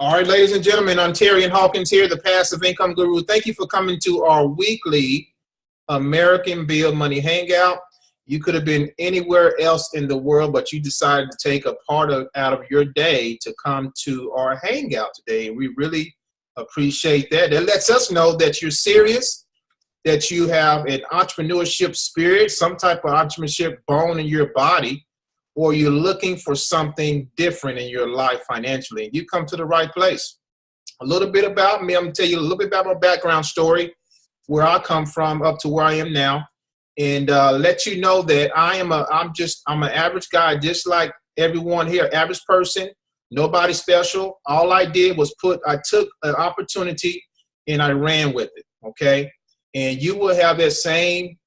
All right, ladies and gentlemen, Ontarian Hawkins here, the Passive Income Guru. Thank you for coming to our weekly American Bill Money Hangout. You could have been anywhere else in the world, but you decided to take a out of your day to come to our hangout today. We really appreciate that. That lets us know that you're serious, that you have an entrepreneurship spirit, some type of entrepreneurship bone in your body, or you're looking for something different in your life financially. You come to the right place. A little bit about me. I'm going to tell you a little bit about my background story, where I come from up to where I am now, and let you know that I'm an average guy, just like everyone here, average person, nobody special. All I did was I took an opportunity and I ran with it, okay? And you will have the same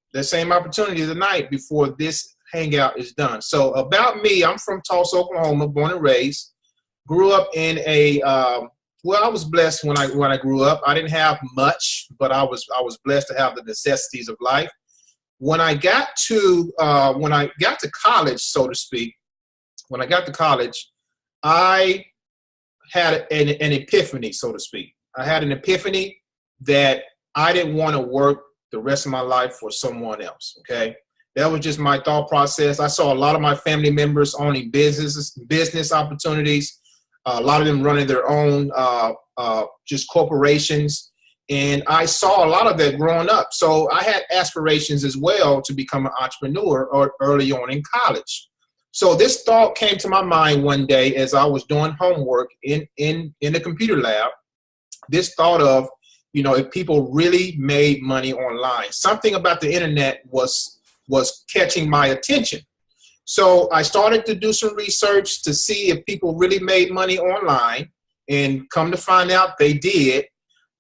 opportunity tonight before this hangout is done. So about me, I'm from Tulsa, Oklahoma, born and raised. Grew up in a well, I was blessed when I grew up. I didn't have much, but I was blessed to have the necessities of life. When I got to college, so to speak, I had an epiphany, so to speak. I had an epiphany that I didn't want to work the rest of my life for someone else, okay? That was just my thought process. I saw a lot of my family members owning business opportunities, a lot of them running their own just corporations. And I saw a lot of that growing up. So I had aspirations as well to become an entrepreneur early on in college. So this thought came to my mind one day as I was doing homework in the computer lab. This thought of, if people really made money online, something about the internet was catching my attention. So I started to do some research to see if people really made money online, and come to find out they did.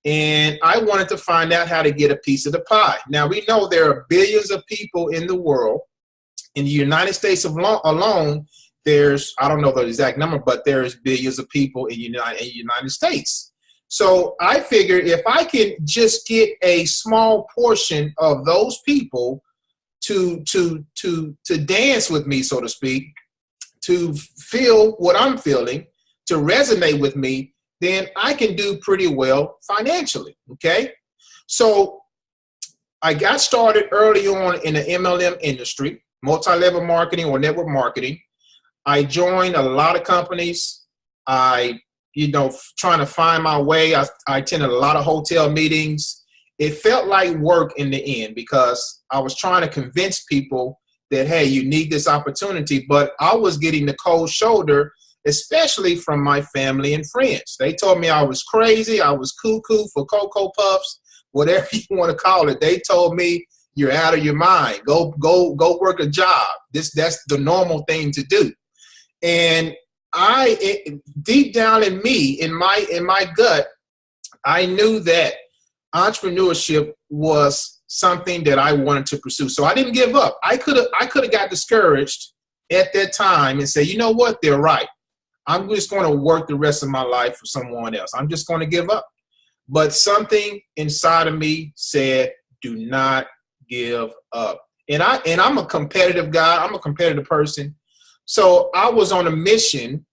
And I wanted to find out how to get a piece of the pie. Now, we know there are billions of people in the world. In the United States alone, there's, I don't know the exact number, but there's billions of people in the United States. So I figured if I can just get a small portion of those people to dance with me, so to speak, to feel what I'm feeling, to resonate with me, then I can do pretty well financially, okay? So I got started early on in the MLM industry, multi-level marketing or network marketing. I joined a lot of companies. Trying to find my way. I attended a lot of hotel meetings. It felt like work in the end because I was trying to convince people that, hey, you need this opportunity, but I was getting the cold shoulder, especially from my family and friends. They told me I was crazy, I was cuckoo for Cocoa Puffs, whatever you want to call it. They told me, you're out of your mind. Go work a job. That's the normal thing to do. And deep down in me, in my gut, I knew that entrepreneurship was something that I wanted to pursue. So I didn't give up. I could have got discouraged at that time and say, you know what, they're right. I'm just going to work the rest of my life for someone else. I'm just going to give up. But something inside of me said, do not give up. And I'm a competitive guy. I'm a competitive person. So I was on a mission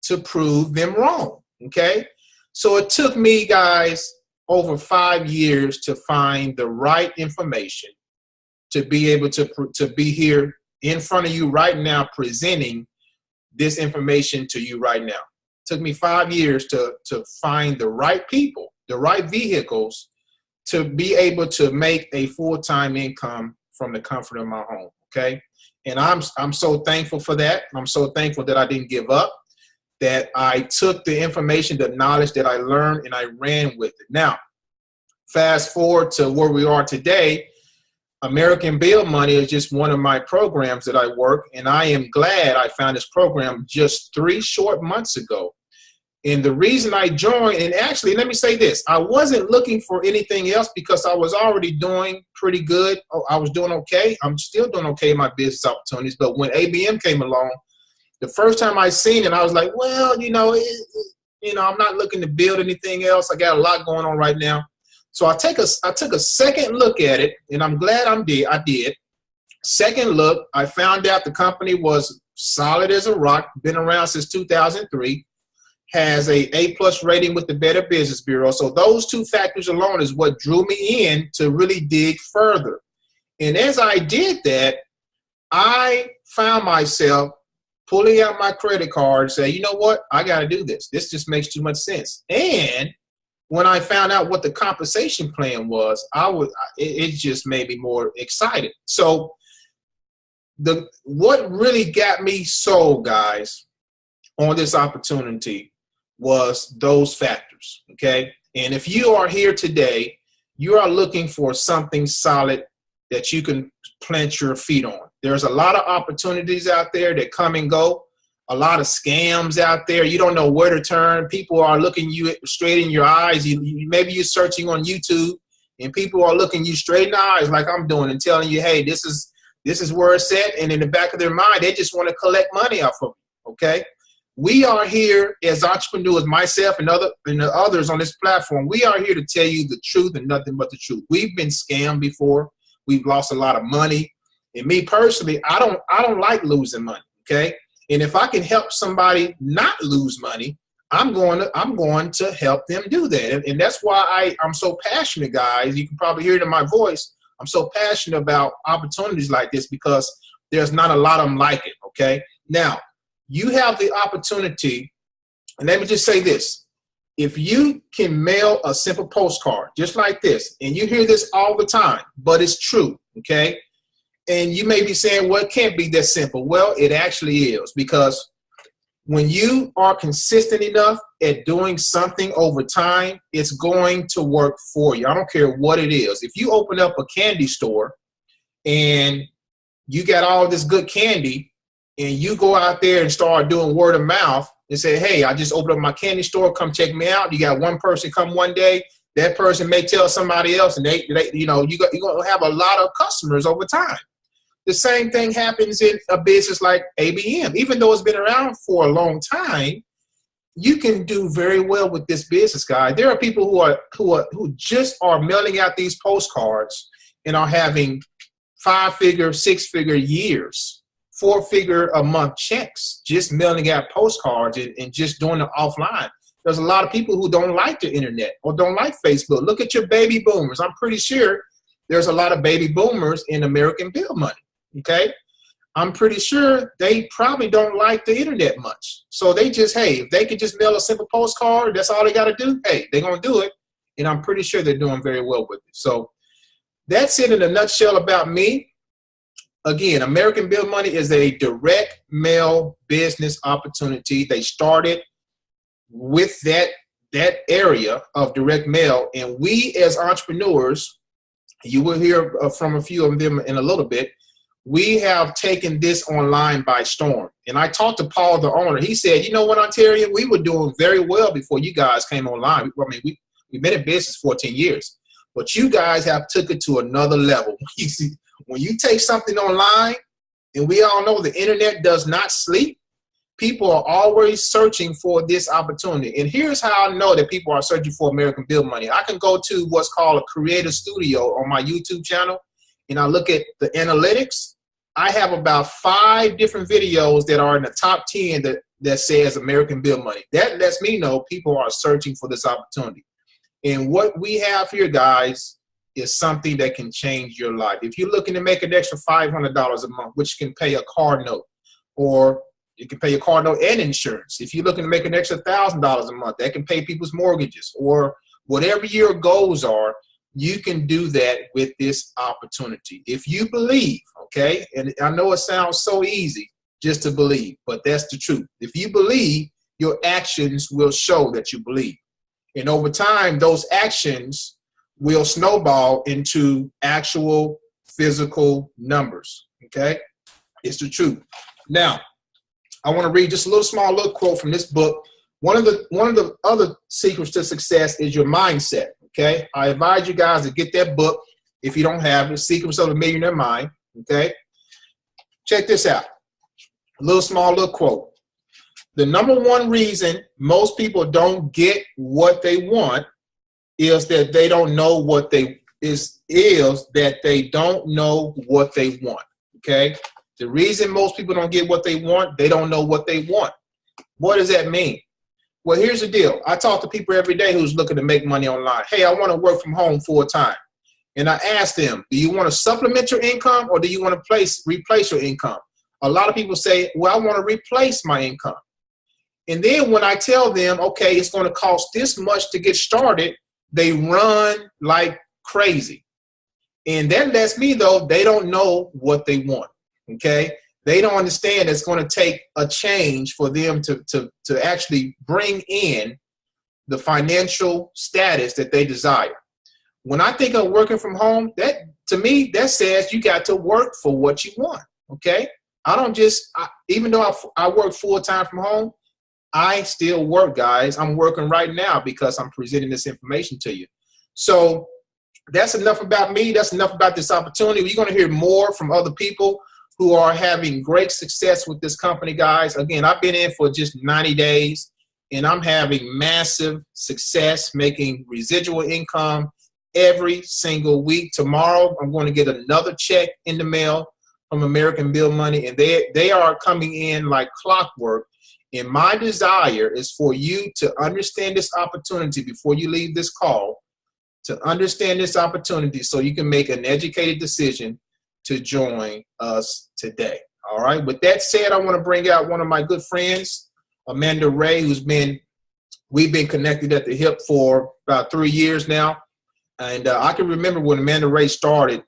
to prove them wrong, okay? So it took me, guys, over 5 years to find the right information to be able to be here in front of you right now, presenting this information to you right now. It took me 5 years to find the right people, the right vehicles to be able to make a full-time income from the comfort of my home, okay? And I'm so thankful for that. I'm so thankful that I didn't give up, that I took the information, the knowledge that I learned, and I ran with it. Now, fast forward to where we are today. American Bill Money is just one of my programs that I work, and I am glad I found this program just 3 short months ago. And the reason I joined, and actually, let me say this, I wasn't looking for anything else because I was already doing pretty good. I was doing okay. I'm still doing okay in my business opportunities. But when ABM came along, the first time I seen it, I was like, well, I'm not looking to build anything else. I got a lot going on right now. So I took a second look at it, and I'm glad I did. Second look, I found out the company was solid as a rock, been around since 2003. has a A+ rating with the Better Business Bureau. So those two factors alone is what drew me in to really dig further. And as I did that, I found myself pulling out my credit card and say, you know what, I got to do this. This just makes too much sense. And when I found out what the compensation plan was, it just made me more excited. So what really got me sold, guys, on this opportunity was those factors, okay? And if you are here today, you are looking for something solid that you can plant your feet on. There's a lot of opportunities out there that come and go, a lot of scams out there. You don't know where to turn. People are looking you straight in your eyes. Maybe you're searching on YouTube and people are looking you straight in the eyes like I'm doing and telling you, hey, this is where it's at. And in the back of their mind, they just want to collect money off of you, okay? We are here as entrepreneurs, myself and others on this platform. We are here to tell you the truth and nothing but the truth. We've been scammed before. We've lost a lot of money. And me personally, I don't like losing money, okay? And if I can help somebody not lose money, I'm going to help them do that. And that's why I'm so passionate, guys. You can probably hear it in my voice. I'm so passionate about opportunities like this because there's not a lot of them like it, okay? Now, you have the opportunity, and let me just say this. If you can mail a simple postcard just like this, and you hear this all the time, but it's true, okay? And you may be saying, well, it can't be that simple. Well, it actually is, because when you are consistent enough at doing something over time, it's going to work for you. I don't care what it is. If you open up a candy store and you got all this good candy and you go out there and start doing word of mouth and say, hey, I just opened up my candy store, come check me out. You got one person come one day, that person may tell somebody else, and you're going to have a lot of customers over time. The same thing happens in a business like ABM. Even though it's been around for a long time, you can do very well with this business, guy. There are people who just are mailing out these postcards and are having 5-figure, 6-figure years, 4-figure a month checks, just mailing out postcards and just doing it offline. There's a lot of people who don't like the internet or don't like Facebook. Look at your baby boomers. I'm pretty sure there's a lot of baby boomers in American Bill money. Okay, I'm pretty sure they probably don't like the internet much. So they just, hey, if they could just mail a simple postcard, that's all they got to do. Hey, they're going to do it. And I'm pretty sure they're doing very well with it. So that's it in a nutshell about me. Again, American Bill Money is a direct mail business opportunity. They started with that area of direct mail. And we as entrepreneurs, you will hear from a few of them in a little bit, we have taken this online by storm. And I talked to Paul, the owner. He said, you know what, Ontario, we were doing very well before you guys came online. I mean, we've been in business 14 years, but you guys have took it to another level. When you take something online, and we all know the internet does not sleep, people are always searching for this opportunity. And here's how I know that people are searching for American Bill Money. I can go to what's called a creator studio on my YouTube channel, and I look at the analytics. I have about 5 different videos that are in the top 10 that says American Bill Money. That lets me know people are searching for this opportunity. And what we have here, guys, is something that can change your life. If you're looking to make an extra $500 a month, which can pay a car note, or you can pay your car note and insurance. If you're looking to make an extra $1,000 a month, that can pay people's mortgages, or whatever your goals are, you can do that with this opportunity. If you believe, okay, and I know it sounds so easy just to believe, but that's the truth. If you believe, your actions will show that you believe. And over time, those actions will snowball into actual physical numbers, okay? It's the truth. Now, I want to read just a small little quote from this book. One of the other secrets to success is your mindset. Okay, I advise you guys to get that book if you don't have it, Secrets of a Millionaire Mind. Okay, check this out. A small little quote. The number one reason most people don't get what they want is that they don't know what they don't know what they want. Okay, the reason most people don't get what they want, they don't know what they want. What does that mean? Well, here's the deal. I talk to people every day who's looking to make money online. Hey, I want to work from home full time. And I ask them, do you want to supplement your income or do you want to replace your income? A lot of people say, well, I want to replace my income. And then when I tell them, okay, it's going to cost this much to get started, they run like crazy. And that lets me know they don't know what they want, okay? They don't understand it's going to take a change for them to actually bring in the financial status that they desire. When I think of working from home, that to me, that says you got to work for what you want, okay? I don't just, even though I work full-time from home, I still work, guys. I'm working right now because I'm presenting this information to you. So that's enough about me. That's enough about this opportunity. You're going to hear more from other people who are having great success with this company, guys. Again, I've been in for just 90 days, and I'm having massive success, making residual income every single week. Tomorrow, I'm going to get another check in the mail from American Bill Money, and they are coming in like clockwork. And my desire is for you to understand this opportunity before you leave this call, to understand this opportunity so you can make an educated decision to join us today. All right. With that said, I want to bring out one of my good friends, Amanda Ray, we've been connected at the hip for about 3 years now. And I can remember when Amanda Ray started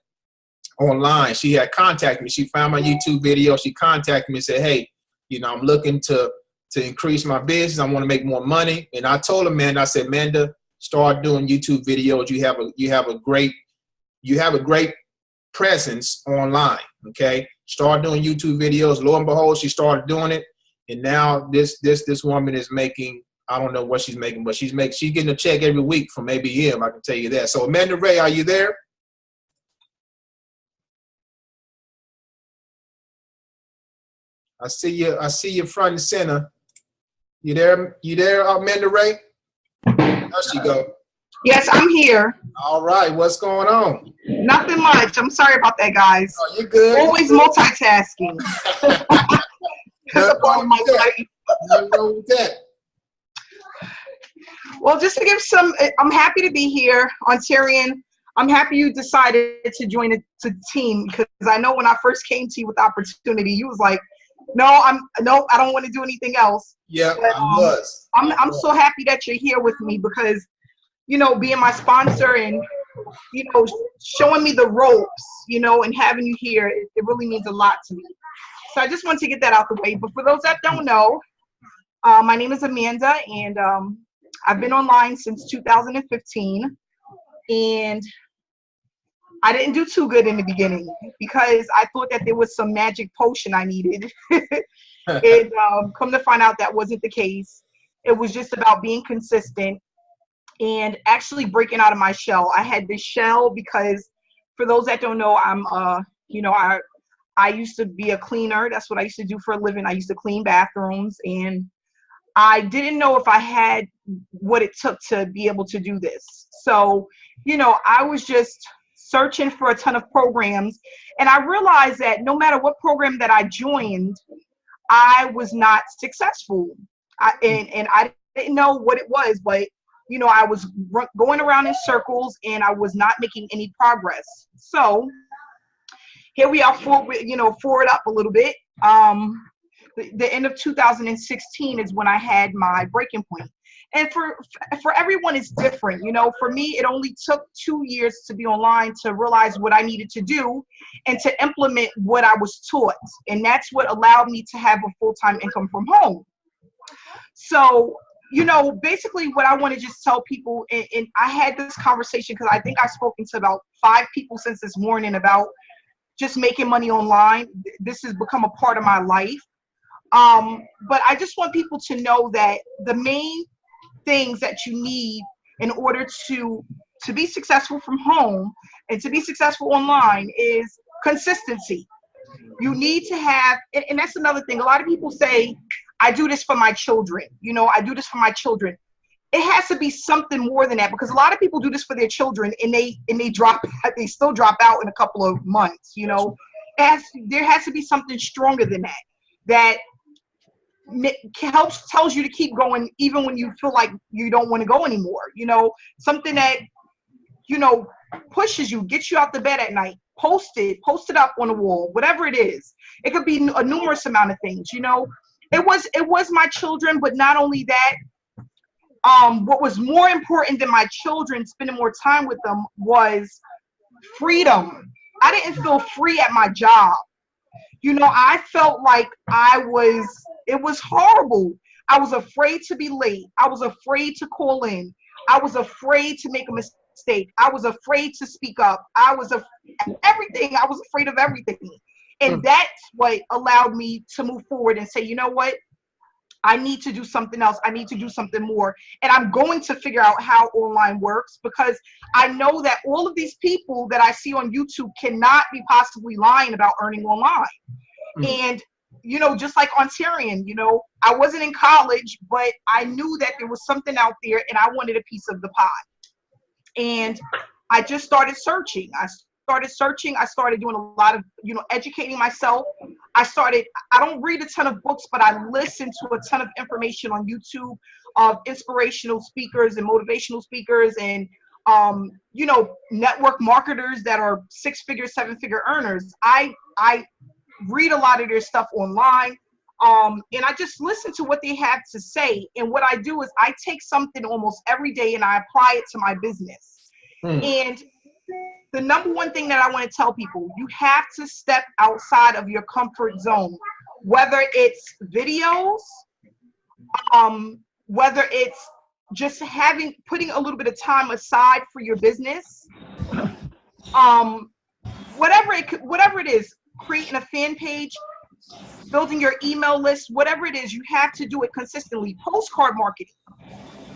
online, she had contacted me. She found my YouTube video. She contacted me and said, hey, I'm looking to increase my business. I want to make more money. And I told Amanda, I said, Amanda, start doing YouTube videos. You have a great presence online. Okay. Start doing YouTube videos. Lo and behold, she started doing it. And now this woman is making, I don't know what she's making, but she's getting a check every week from ABM. I can tell you that. So Amanda Ray, are you there? I see you front and center. You there, Amanda Ray? There she go. Yes, I'm here. All right, what's going on? Nothing much. I'm sorry about that, guys. Oh, you're good. Always multitasking. That's a part of my life. Nothing wrong with that. Well, just to give I'm happy to be here, Ontarian. I'm happy you decided to join the team, because I know when I first came to you with the opportunity, you was like, no, I don't want to do anything else. Yeah, but, I was. I'm so happy that you're here with me because, being my sponsor and, showing me the ropes, and having you here, it really means a lot to me. So I just want to get that out the way. But for those that don't know, my name is Amanda, and I've been online since 2015. And I didn't do too good in the beginning because I thought that there was some magic potion I needed. And come to find out that wasn't the case. It was just about being consistent and actually breaking out of my shell. I had this shell because, for those that don't know, I used to be a cleaner. That's what I used to do for a living. I used to clean bathrooms, and I didn't know if I had what it took to be able to do this. So, I was just searching for a ton of programs, and I realized that no matter what program that I joined, I was not successful. And I didn't know what it was, but I was going around in circles and I was not making any progress. So here we are, forward up a little bit. The end of 2016 is when I had my breaking point. And for everyone, it's different. For me, it only took 2 years to be online to realize what I needed to do and to implement what I was taught. And that's what allowed me to have a full-time income from home. So, basically what I want to just tell people, and I had this conversation because I think I've spoken to about 5 people since this morning about just making money online. This has become a part of my life. But I just want people to know that the main things that you need in order to be successful from home and to be successful online is consistency. You need to have, and that's another thing. A lot of people say, I do this for my children. I do this for my children. It has to be something more than that, because a lot of people do this for their children and they still drop out in a couple of months. There has to be something stronger than that tells you to keep going even when you feel like you don't want to go anymore. You know, something that, you know, pushes you, gets you out the bed at night. Post it up on the wall, whatever it is. It could be a numerous amount of things. You know, it was my children, but not only that. What was more important than my children, spending more time with them, was freedom. I didn't feel free at my job. You know, I felt like it was horrible. I was afraid to be late. I was afraid to call in. I was afraid to make a mistake. I was afraid to speak up. Everything. I was afraid of everything. And that's what allowed me to move forward and say, you know what? I need to do something else. I need to do something more. And I'm going to figure out how online works, because I know that all of these people that I see on YouTube cannot be possibly lying about earning online. And, you know, just like Ontarian, you know, I wasn't in college, but I knew that there was something out there and I wanted a piece of the pie. And I just started searching. I started doing a lot of, you know, educating myself. I don't read a ton of books, but I listen to a ton of information on YouTube of inspirational speakers and motivational speakers and, you know, network marketers that are 6-figure, 7-figure earners. I read a lot of their stuff online. And I just listen to what they have to say. And what I do is I take something almost every day and I apply it to my business. And the number one thing that I want to tell people, you have to step outside of your comfort zone, whether it's videos, whether it's just putting a little bit of time aside for your business, whatever it is, creating a fan page, building your email list, whatever it is, you have to do it consistently. Postcard marketing,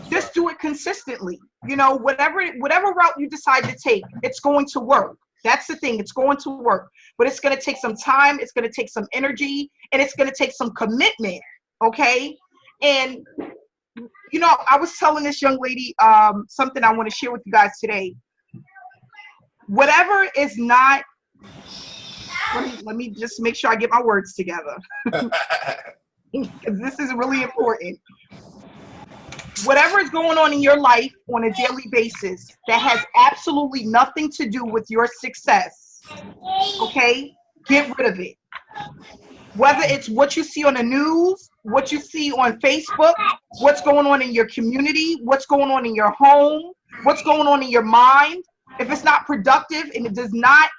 just do it consistently. You know, whatever route you decide to take, it's going to work. That's the thing. It's going to work, but it's going to take some time. It's going to take some energy, and it's going to take some commitment. Okay. And, you know, I was telling this young lady something I want to share with you guys today. Whatever is not, let me just make sure I get my words together. This is really important. Whatever is going on in your life on a daily basis that has absolutely nothing to do with your success, okay, get rid of it. Whether it's what you see on the news, what you see on Facebook, what's going on in your community, what's going on in your home, what's going on in your mind, if it's not productive and it does not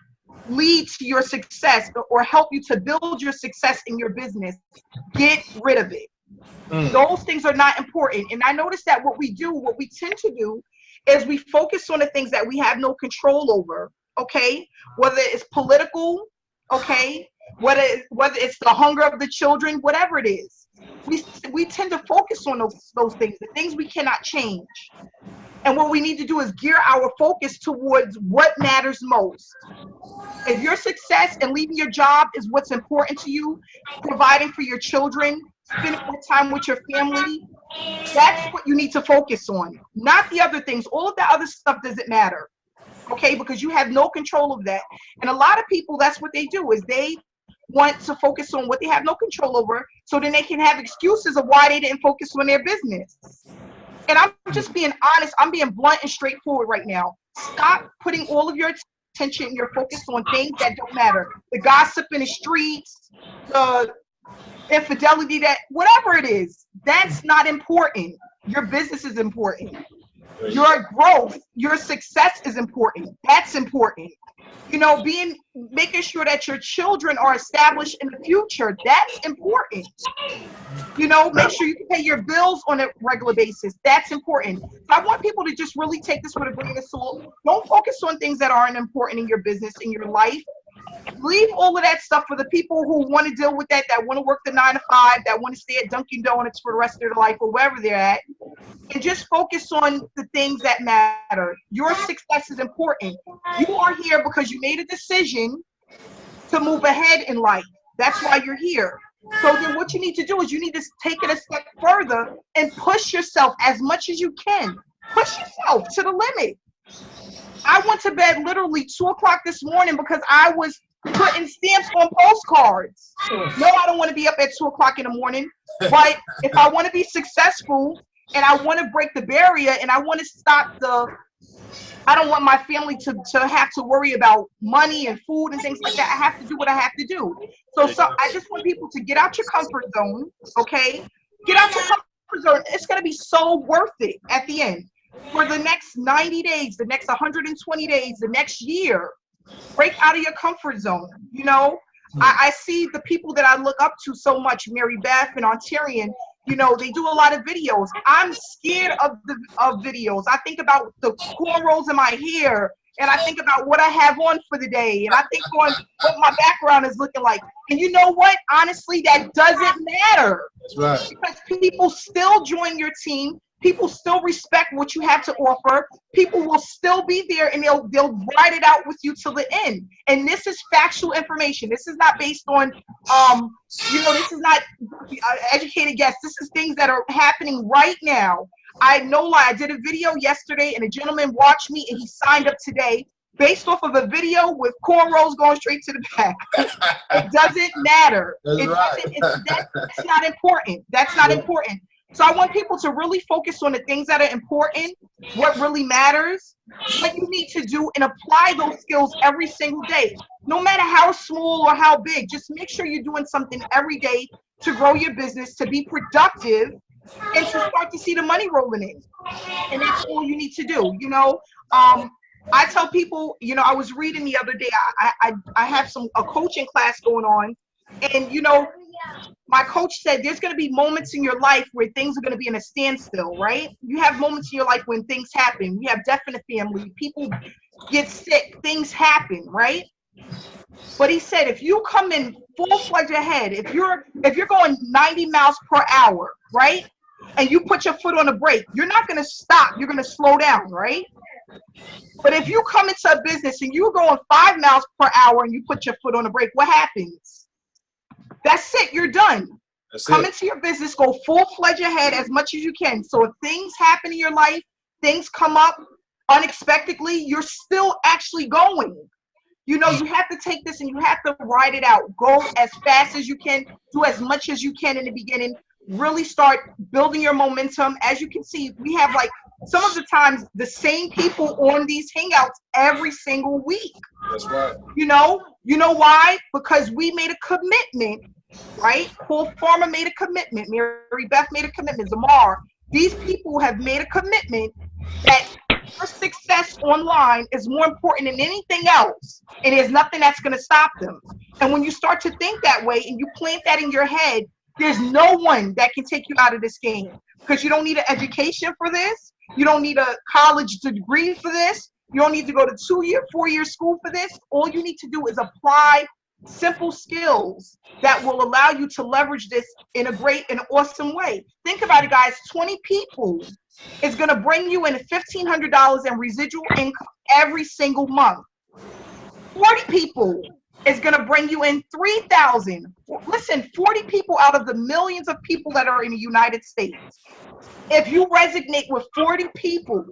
lead to your success or help you to build your success in your business, get rid of it. Those things are not important. And I noticed that what we tend to do is we focus on the things that we have no control over, okay? Whether it's political, okay? Whether it's the hunger of the children, whatever it is. We tend to focus on those things, the things we cannot change. And what we need to do is gear our focus towards what matters most. If your success and leaving your job is what's important to you, providing for your children, spending more time with your family, that's what you need to focus on, not the other things. All of that other stuff doesn't matter, okay, because you have no control of that. And a lot of people, that's what they do, is they want to focus on what they have no control over, so then they can have excuses of why they didn't focus on their business. And I'm just being honest. I'm being blunt and straightforward right now. Stop putting all of your attention and your focus on things that don't matter. The gossip in the streets, the infidelity, that whatever it is, that's not important. Your business is important. Your growth, your success is important. That's important. You know, making sure that your children are established in the future, that's important. You know, make sure you can pay your bills on a regular basis. That's important. So I want people to just really take this with a grain of salt. Don't focus on things that aren't important in your business, in your life. Leave all of that stuff for the people who want to deal with that want to work the 9 to 5, that want to stay at Dunkin' Donuts for the rest of their life or wherever they're at, and just focus on the things that matter. Your success is important. You are here because you made a decision to move ahead in life. That's why you're here. So then what you need to do is you need to take it a step further and push yourself as much as you can. Push yourself to the limit. I went to bed literally 2 o'clock this morning because I was putting stamps on postcards. No, I don't want to be up at 2 o'clock in the morning. But if I want to be successful and I want to break the barrier and I want to stop I don't want my family to have to worry about money and food and things like that. I have to do what I have to do. So I just want people to get out your comfort zone, okay? Get out your comfort zone. It's going to be so worth it at the end. For the next 90 days, the next 120 days, the next year, break out of your comfort zone, you know? I see the people that I look up to so much, Mary Beth and Ontarian, you know, they do a lot of videos. I'm scared of videos. I think about the cornrows in my hair, and I think about what I have on for the day, and I think on what my background is looking like. And you know what? Honestly, that doesn't matter. That's right. Because people still join your team. People still respect what you have to offer. People will still be there, and they'll ride it out with you till the end. And this is factual information. This is not based on, you know, this is not educated guess. This is things that are happening right now. I no lie. I did a video yesterday, and a gentleman watched me, and he signed up today based off of a video with cornrows going straight to the back. It doesn't matter. That's not important. That's not important. So I want people to really focus on the things that are important, what really matters, what you need to do, and apply those skills every single day. No matter how small or how big, just make sure you're doing something every day to grow your business, to be productive, and to start to see the money rolling in. And that's all you need to do, you know. I tell people, you know, I was reading the other day, I have a coaching class going on, and, you know, my coach said there's going to be moments in your life where things are going to be in a standstill, right? You have moments in your life when things happen. We have death in the family. People get sick. Things happen, right? But he said if you come in full-fledged ahead, if you're going 90 miles per hour, right? And you put your foot on the brake, you're not going to stop. You're going to slow down, right? But if you come into a business and you're going 5 miles per hour and you put your foot on the brake, what happens? That's it. You're done. Come into your business, go full-fledged ahead as much as you can. So if things happen in your life, things come up unexpectedly, you're still actually going. You know, you have to take this and you have to ride it out. Go as fast as you can. Do as much as you can in the beginning. Really start building your momentum. As you can see, we have like some of the times the same people on these Hangouts every single week. That's right. You know why? Because we made a commitment, right? Paul Farmer made a commitment. Mary Beth made a commitment. Zamar. These people have made a commitment that your success online is more important than anything else. And there's nothing that's going to stop them. And when you start to think that way and you plant that in your head, there's no one that can take you out of this game. Because you don't need an education for this. You don't need a college degree for this. You don't need to go to 2-year, 4-year school for this. All you need to do is apply simple skills that will allow you to leverage this in a great and awesome way. Think about it, guys. 20 people is going to bring you in $1,500 in residual income every single month. 40 people is going to bring you in $3,000. Listen, 40 people out of the millions of people that are in the United States. If you resonate with 40 people,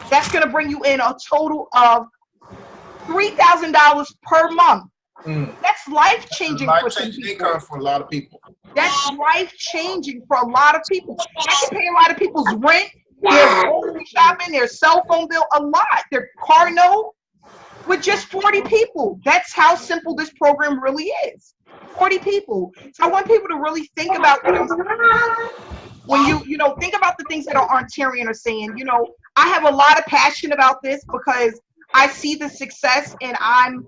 that's going to bring you in a total of $3,000 per month. That's life-changing for some people. Income for a lot of people. That's life-changing for a lot of people. That can pay a lot of people's rent, their grocery shopping, their cell phone bill, a lot, their car note, with just 40 people. That's how simple this program really is. 40 people. So I want people to really think about this. When you know, think about the things that our Ontarian are saying. You know, I have a lot of passion about this because I see the success, and I'm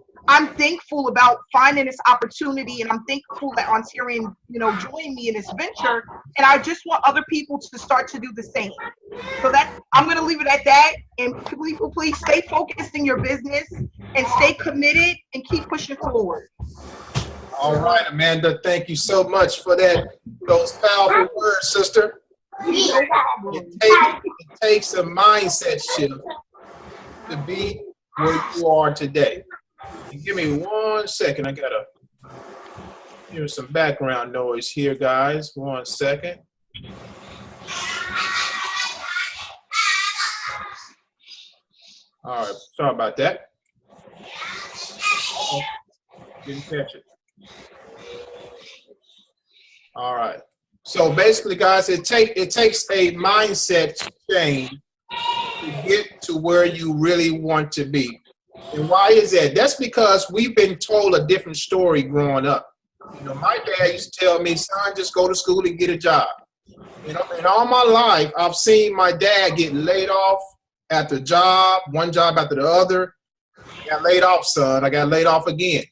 thankful about finding this opportunity, and I'm thankful that Ontarian, you know, joined me in this venture, and I just want other people to start to do the same. So I'm going to leave it at that, and please stay focused in your business and stay committed and keep pushing forward. All right, Amanda, thank you so much for those powerful words, sister. It takes a mindset shift to be where you are today. Give me 1 second. I gotta hear some background noise here, guys. 1 second. All right, sorry about that. Didn't catch it. All right. So basically, guys, it takes a mindset change to get to where you really want to be. And why is that? That's because we've been told a different story growing up. You know, my dad used to tell me, son, just go to school and get a job. You know, and all my life, I've seen my dad get laid off after job, one job after the other. I got laid off, son. I got laid off again.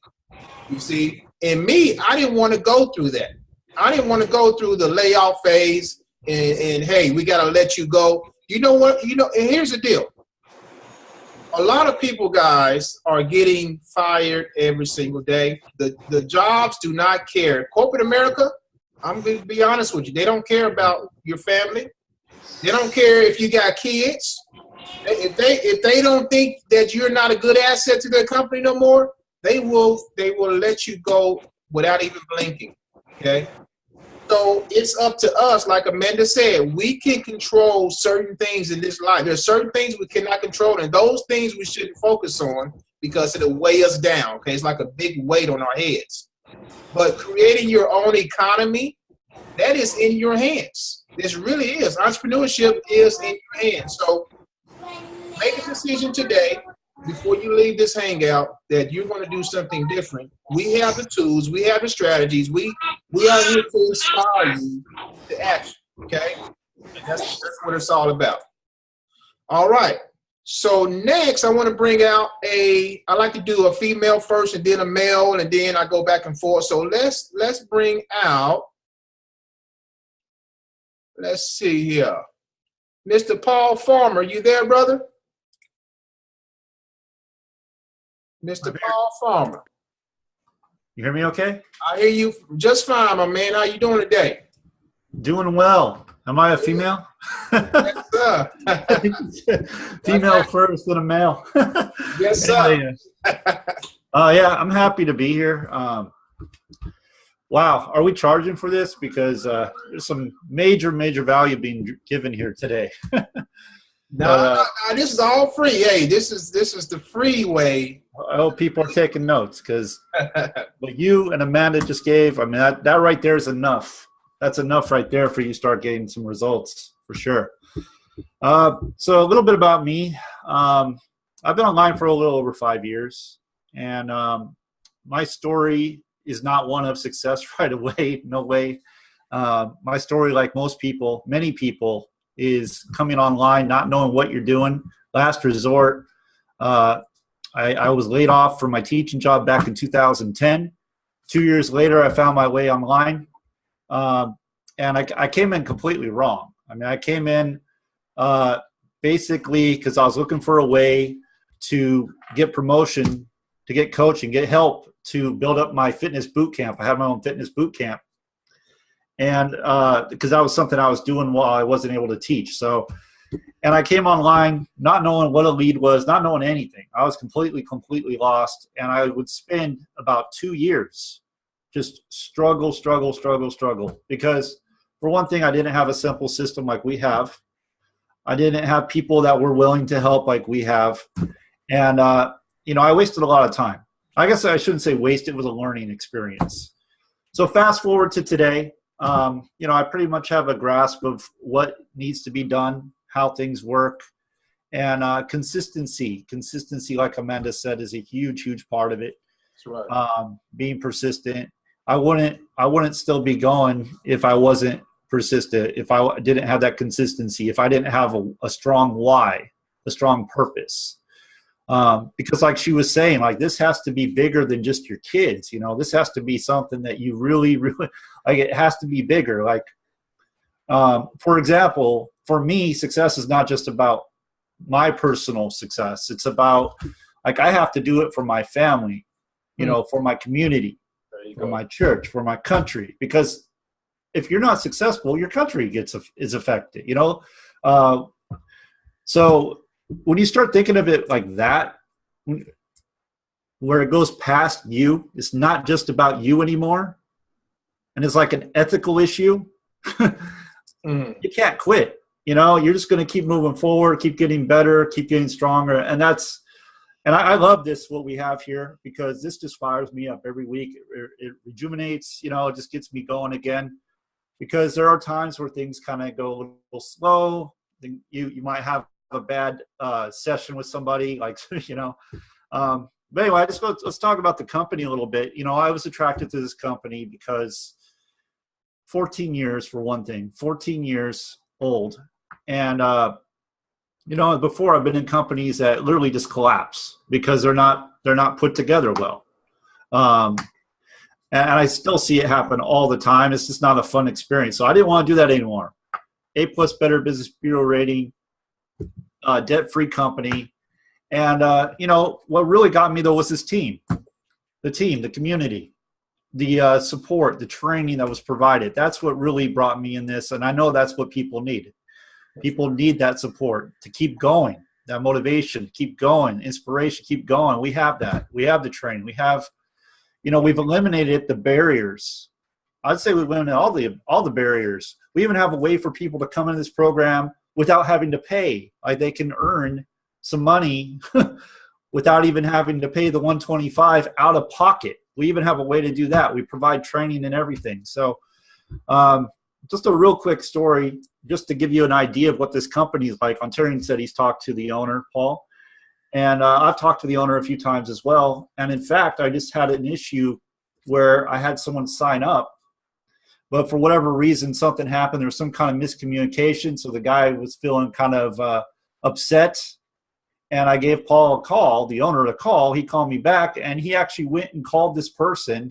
You see, and me, I didn't want to go through that. I didn't want to go through the layoff phase and hey, we got to let you go. You know what? You know, and here's the deal. A lot of people, guys, are getting fired every single day. The jobs do not care. Corporate America, I'm going to be honest with you. They don't care about your family. They don't care if you got kids. If they don't think that you're not a good asset to their company no more, they will let you go without even blinking. Okay? So it's up to us, like Amanda said, we can control certain things in this life. There's certain things we cannot control, and those things we shouldn't focus on because it'll weigh us down. Okay, it's like a big weight on our heads. But creating your own economy, that is in your hands. This really is. Entrepreneurship is in your hands. So make a decision today before you leave this hangout that you're going to do something different. We have the tools, we have the strategies, we are here to inspire you to action. Okay, and that's what it's all about. All right. So next, I want to bring out I like to do a female first, and then a male, and then I go back and forth. So let's bring out. Let's see here, Mr. Paul Farmer. You there, brother? Mr. Paul Farmer. You hear me okay? I hear you just fine, my man. How you doing today? Doing well. Am I a female? Yes, sir. Female first, then a male. Yes, sir. Yeah, I'm happy to be here. Wow, are we charging for this? Because there's some major value being given here today. No, this is all free. Hey, this is the free way. I hope people are taking notes because what you and Amanda just gave, I mean, that right there is enough. That's enough right there for you to start getting some results for sure. So a little bit about me. I've been online for a little over 5 years, and my story is not one of success right away. No way. My story, like most people, many people, is coming online, not knowing what you're doing. Last resort, I was laid off from my teaching job back in 2010. 2 years later, I found my way online. And I came in completely wrong. I mean, I came in basically because I was looking for a way to get promotion, to get coaching, get help to build up my fitness boot camp. I had my own fitness boot camp. And because that was something I was doing while I wasn't able to teach. So, and I came online not knowing what a lead was, not knowing anything. I was completely lost. And I would spend about 2 years just struggle. Because for one thing, I didn't have a simple system like we have. I didn't have people that were willing to help like we have. And, I wasted a lot of time. I guess I shouldn't say waste. It was a learning experience. So fast forward to today. I pretty much have a grasp of what needs to be done, how things work, and consistency. Consistency, like Amanda said, is a huge part of it. That's right. Being persistent. I wouldn't still be going if I wasn't persistent, if I didn't have that consistency, if I didn't have a strong why, a strong purpose. Because like she was saying, like this has to be bigger than just your kids. This has to be something that you really like. It has to be bigger. Like, for example, for me, success is not just about my personal success. It's about like I have to do it for my family, for my community, for my church, for my country. Because if you're not successful, your country is affected. So when you start thinking of it like that, where it goes past you, it's not just about you anymore, and it's like an ethical issue, you can't quit. You're just going to keep moving forward, keep getting better, keep getting stronger. And that's And I love this, what we have here, because this just fires me up every week. It rejuvenates, you know, it just gets me going again, because there are times where things kind of go a little slow. You might have a bad session with somebody, like, you know. But anyway, let's talk about the company a little bit. You know, I was attracted to this company because 14 years, for one thing, 14 years old. And, you know, before I've been in companies that literally just collapse because they're not put together well. And I still see it happen all the time. It's just not a fun experience. So I didn't want to do that anymore. A+ Better Business Bureau rating, debt-free company. And, you know, what really got me, though, was this team, the community, the support, the training that was provided. That's what really brought me in this. And I know that's what people need. People need that support to keep going, that motivation, keep going, inspiration, keep going. We have that. We have the training. We have, you know, we've eliminated the barriers. I'd say we've eliminated all the barriers. We even have a way for people to come into this program without having to pay. Like, they can earn some money without even having to pay the $125 out of pocket. We even have a way to do that. We provide training and everything. So just a real quick story, just to give you an idea of what this company is like. Ontarian said he's talked to the owner, Paul. And I've talked to the owner a few times as well. And in fact, I just had an issue where I had someone sign up, but for whatever reason, something happened. There was some kind of miscommunication. So the guy was feeling kind of upset. And I gave Paul a call, the owner a call. He called me back, and he actually went and called this person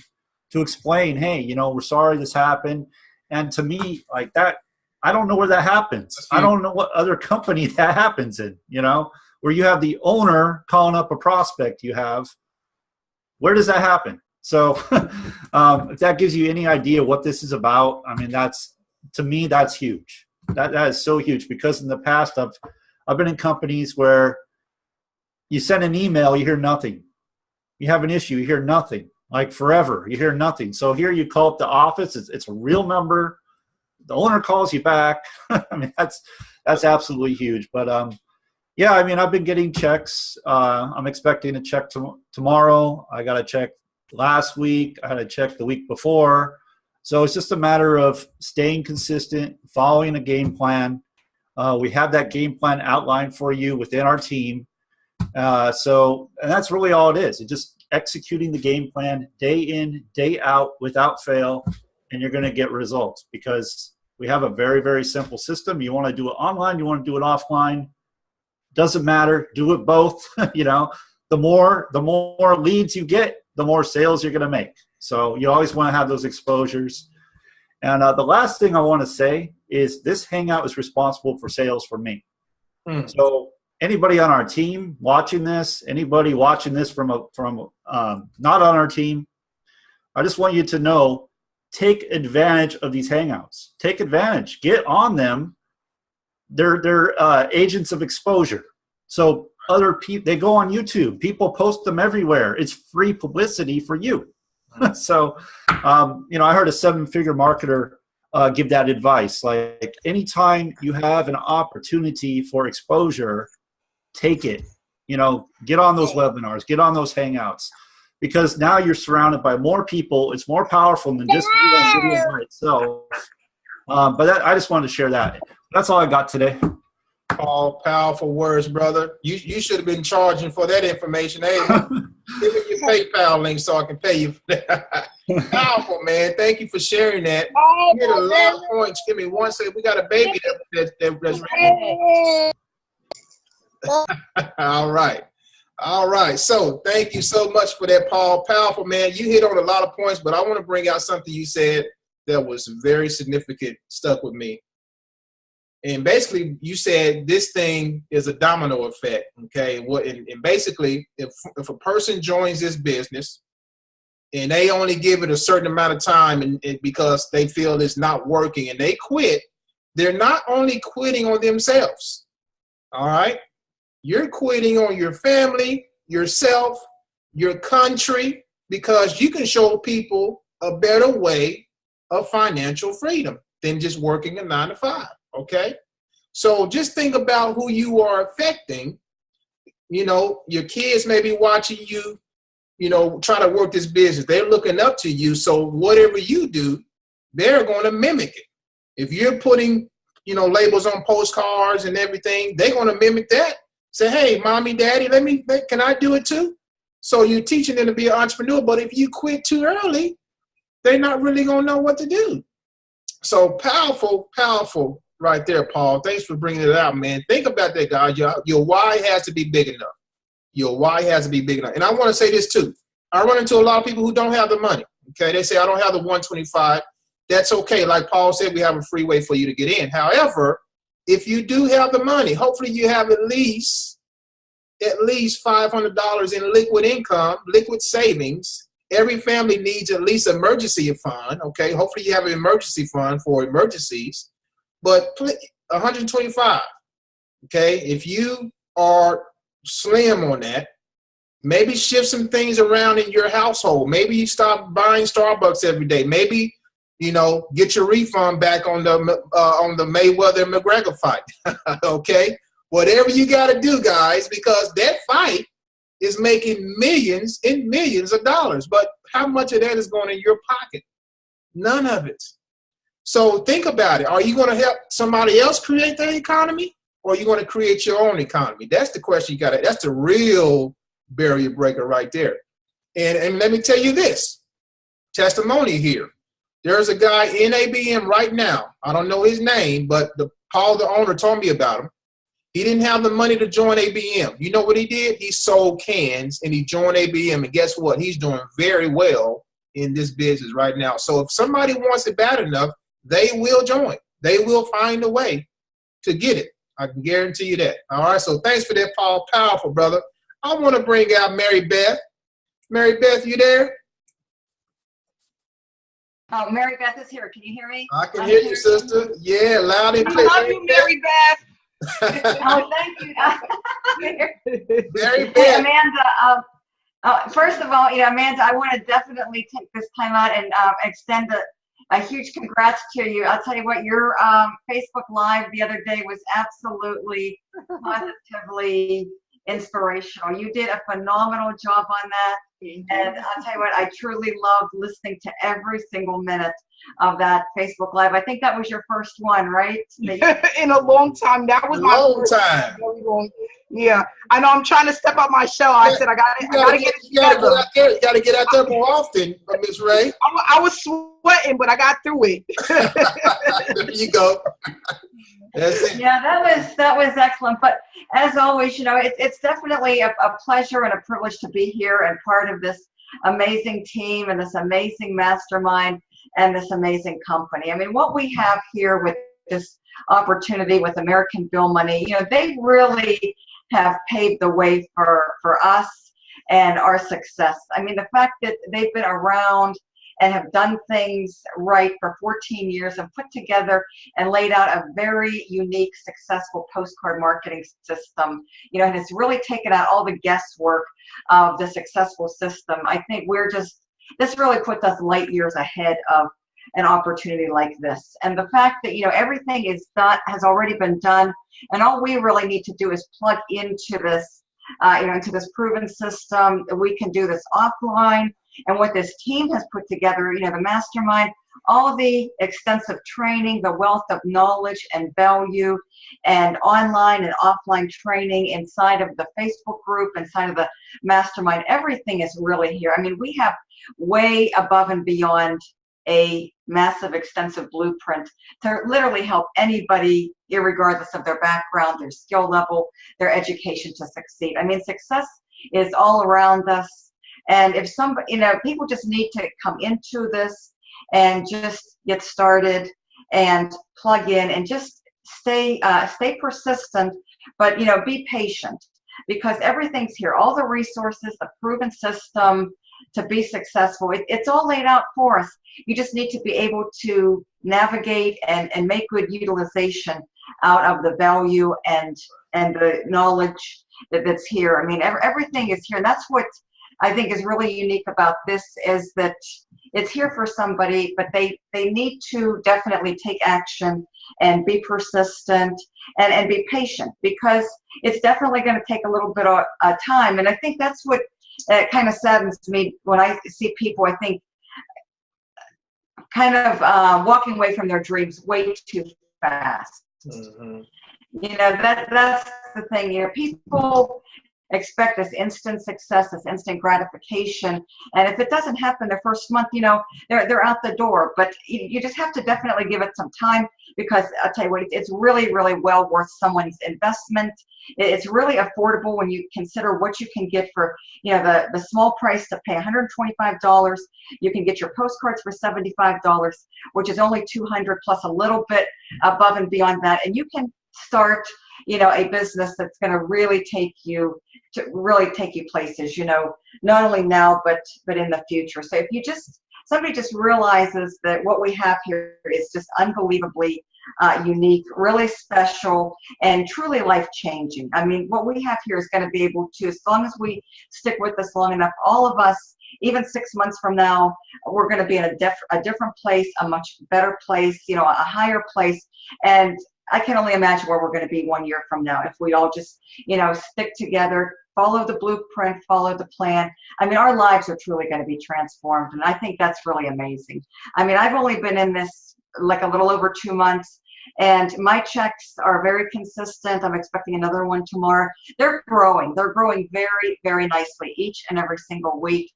to explain, hey, you know, we're sorry this happened. And to me, like that, I don't know where that happens. I don't know what other company that happens in, you know, where you have the owner calling up a prospect you have. Where does that happen? So if that gives you any idea what this is about, I mean, to me, that's huge. That is so huge, because in the past, I've been in companies where you send an email, you hear nothing. You have an issue, you hear nothing. Like forever, you hear nothing. So here you call up the office, it's a real number. The owner calls you back. I mean, that's absolutely huge. But yeah, I mean, I've been getting checks. I'm expecting a check tomorrow. I got a check last week. I had a check the week before. So it's just a matter of staying consistent, following a game plan. We have that game plan outlined for you within our team. And that's really all it is. It's just executing the game plan day in, day out, without fail, and you're going to get results, because we have a very, very simple system. You want to do it online, you want to do it offline, doesn't matter. Do it both. You know, the more leads you get, the more sales you're going to make. So you always want to have those exposures. And the last thing I want to say is this Hangout is responsible for sales for me. So anybody on our team watching this, anybody watching this from not on our team, I just want you to know, take advantage of these Hangouts. Take advantage. Get on them. They're agents of exposure. So other people, they go on YouTube. People post them everywhere. It's free publicity for you. So, you know, I heard a 7-figure marketer give that advice. Like, anytime you have an opportunity for exposure, take it. You know, get on those webinars, get on those Hangouts, because now you're surrounded by more people. It's more powerful than just video by itself. But I just wanted to share that. That's all I got today. All powerful words, brother. You should have been charging for that information. Hey, give me your PayPal link so I can pay you for that. Powerful, man. Thank you for sharing that. You hit a lot of points. Give me one second. We got a baby that's ready. All right. So thank you so much for that, Paul. Powerful, man. You hit on a lot of points, but I want to bring out something you said that was very significant, stuck with me. And basically, you said this thing is a domino effect, okay? And basically, if a person joins this business and they only give it a certain amount of time and because they feel it's not working and they quit, they're not only quitting on themselves, all right? You're quitting on your family, yourself, your country, because you can show people a better way of financial freedom than just working a 9-to-5. Okay, so just think about who you are affecting you know, your kids may be watching you, you know, try to work this business. They're looking up to you. So whatever you do, they're going to mimic it. If you're putting, you know, labels on postcards and everything, they're going to mimic that. Say, hey, mommy, daddy, can I do it too? So you're teaching them to be an entrepreneur. But if you quit too early, they're not really going to know what to do. So powerful, powerful right there, Paul. Thanks for bringing it out, man. Think about that, guys. Your why has to be big enough. Your why has to be big enough. And I want to say this too. I run into a lot of people who don't have the money. Okay, they say, I don't have the 125. That's okay. Like Paul said, we have a free way for you to get in. However, if you do have the money, hopefully you have at least $500 in liquid income, liquid savings. Every family needs at least an emergency fund. Okay, hopefully you have an emergency fund for emergencies. But 125. Okay, if you are slim on that, maybe shift some things around in your household. Maybe you stop buying Starbucks every day. Maybe, you know, get your refund back on the Mayweather McGregor fight. Okay, whatever you got to do, guys, because that fight is making millions and millions of dollars. But how much of that is going in your pocket? None of it. So think about it. Are you going to help somebody else create their economy, or are you going to create your own economy? That's the question you got to. That's the real barrier breaker right there. And let me tell you this testimony here. There's a guy in ABM right now. I don't know his name, but Paul, the owner, told me about him. He didn't have the money to join ABM. You know what he did? He sold cans and he joined ABM. And guess what? He's doing very well in this business right now. So if somebody wants it bad enough, they will join. They will find a way to get it. I can guarantee you that. All right. So thanks for that, Paul. Powerful, brother. I want to bring out Mary Beth. Mary Beth, you there? Oh, Mary Beth is here. Can you hear me? I can hear you, sister. Yeah, loud and clear. I love you, Mary Beth. Oh, thank you. Mary Hey, Beth. Amanda, first of all, Amanda, I want to definitely take this time out and extend a huge congrats to you. I'll tell you what, your Facebook Live the other day was absolutely positively inspirational. You did a phenomenal job on that. And I'll tell you what, I truly loved listening to every single minute of that Facebook Live. I think that was your first one, right? In a long time. That was my long time. Yeah, I know. I'm trying to step out my shell. I said I gotta get it together. You gotta get out there more often, Miss Ray. I was sweating, but I got through it. There you go. That's it. Yeah, that was excellent. But as always, it's definitely a pleasure and a privilege to be here and part of this amazing team and this amazing mastermind and this amazing company. I mean, what we have here with this opportunity with American Bill Money, they really have paved the way for us and our success. I mean, the fact that they've been around and have done things right for 14 years and put together and laid out a very unique, successful postcard marketing system, and it's really taken out all the guesswork of the successful system. I think this really puts us light years ahead of an opportunity like this. And the fact that, everything has already been done, and all we really need to do is plug into this, into this proven system. We can do this offline. And what this team has put together, the mastermind, all the extensive training, the wealth of knowledge and value, and online and offline training inside of the Facebook group, inside of the mastermind, everything is really here. I mean, we have way above and beyond a massive, extensive blueprint to literally help anybody, irregardless of their background, their skill level, their education, to succeed. I mean, success is all around us. And if somebody, people just need to come into this and just get started and plug in and just stay persistent, but, be patient, because everything's here. All the resources, the proven system to be successful, it's all laid out for us. You just need to be able to navigate and make good utilization out of the value and the knowledge that's here. I mean, everything is here. And that's what I think is really unique about this, is that it's here for somebody, but they need to definitely take action and be persistent and be patient, because it's definitely going to take a little bit of time. And I think that's what kind of saddens me when I see people, I think, kind of walking away from their dreams way too fast. Mm-hmm. You know, that's the thing. You know, people expect this instant success, this instant gratification, and if it doesn't happen the first month, you know, they're out the door. But you just have to definitely give it some time, because I'll tell you what, it's really, really well worth someone's investment. It's really affordable when you consider what you can get for, you know, the small price to pay $125. You can get your postcards for $75, which is only $200 plus a little bit above and beyond that, and you can start, you know, a business that's going to really take you places, you know, not only now but in the future. So if you somebody just realizes that what we have here is just unbelievably unique, really special, and truly life-changing. I mean, what we have here is going to be able to, as long as we stick with this long enough, all of us, even 6 months from now, we're going to be in a different place, a much better place, you know, a higher place. And I can only imagine where we're going to be 1 year from now if we all just, you know, stick together, follow the blueprint, follow the plan. I mean, our lives are truly going to be transformed, and I think that's really amazing. I mean, I've only been in this like a little over 2 months, and my checks are very consistent. I'm expecting another one tomorrow. They're growing. They're growing very, very nicely each and every single week.